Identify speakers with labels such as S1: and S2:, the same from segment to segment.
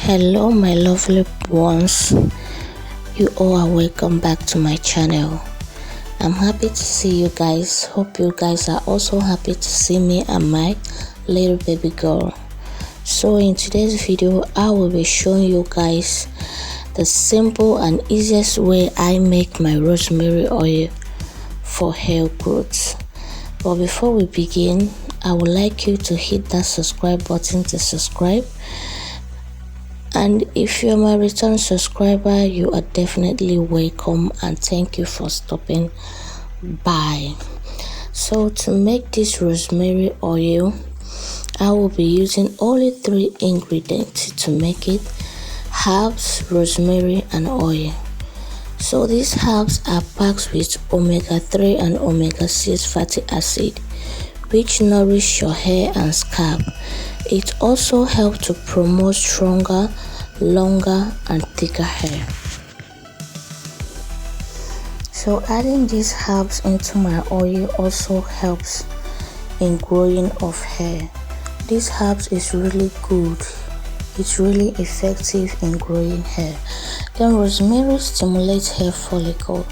S1: Hello my lovely ones, you all are welcome back to my channel. I'm happy to see you guys. Hope you guys are also happy to see me and my little baby girl. So in today's video I will be showing you guys the simple and easiest way I make my rosemary oil for hair growth. But before we begin, I would like you to hit that subscribe button to subscribe. And if you're my return subscriber, you are definitely welcome and thank you for stopping by. So to make this rosemary oil, I will be using only 3 ingredients to make it: herbs, rosemary and oil. So these herbs are packed with omega-3 and omega-6 fatty acid, which nourish your hair and scalp. It also helps to promote stronger, longer and thicker hair. So adding these herbs into my oil also helps in growing of hair. These herbs is really good. It's really effective in growing hair. Then rosemary stimulates hair follicle.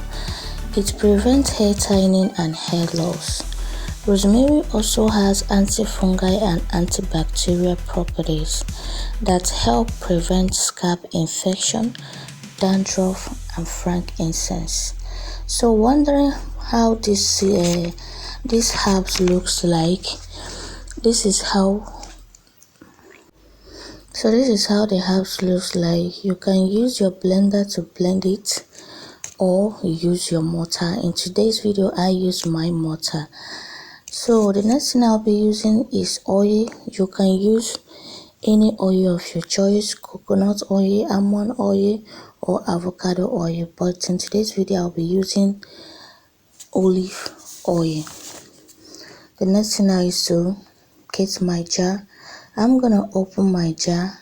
S1: It prevents hair thinning and hair loss. Rosemary also has antifungal and antibacterial properties that help prevent scalp infection, dandruff and frankincense. So wondering how these herbs looks like? This is how the herbs looks like. You can use your blender to blend it or use your mortar. In today's video I use my mortar. So the next thing I'll be using is oil. You can use any oil of your choice: coconut oil, almond oil or avocado oil, but in today's video I'll be using olive oil. The next thing I is to get my jar. I'm gonna open my jar,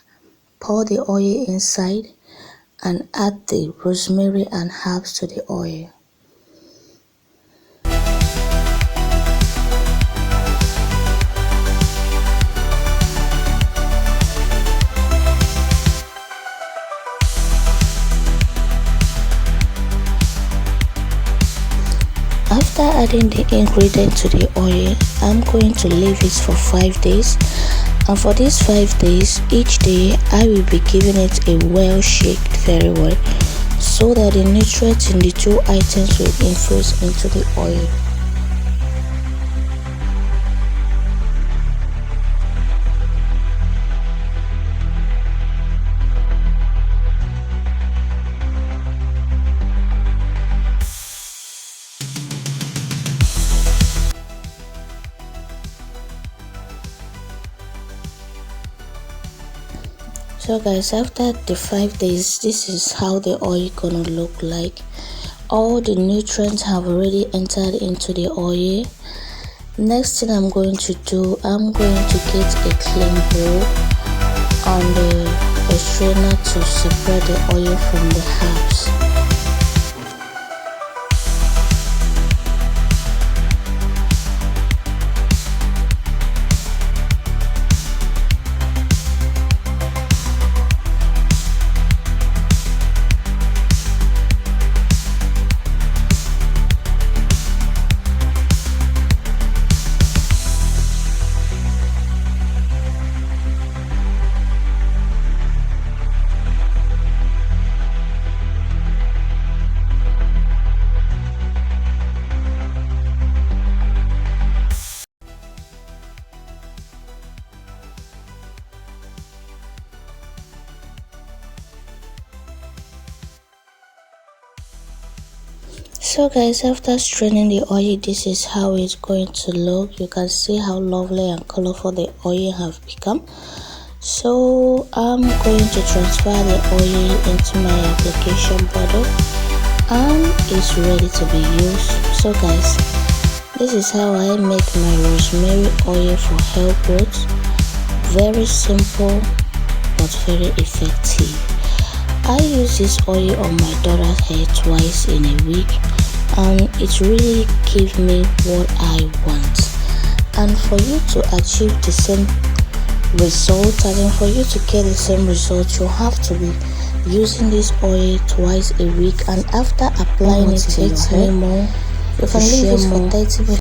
S1: pour the oil inside and add the rosemary and herbs to the oil. After adding the ingredient to the oil, I'm going to leave it for 5 days, and for these 5 days, each day I will be giving it a well shake very well so that the nutrients in the 2 items will infuse into the oil. So guys, after the 5 days, this is how the oil gonna look like. All the nutrients have already entered into the oil. Next thing I'm going to do, I'm going to get a clean bowl and a strainer to separate the oil from the herbs. So guys, after straining the oil, this is how it's going to look. You can see how lovely and colorful the oil have become. So I'm going to transfer the oil into my application bottle and it's ready to be used. So guys, this is how I make my rosemary oil for hair growth. Very simple but very effective. I use this oil on my daughter's hair twice in a week, and it really gives me what I want. And for you to achieve the same result. As in, for you to get the same result, you have to be using this oil twice a week, and after applying it, it takes me more. You can leave it for 30 minutes.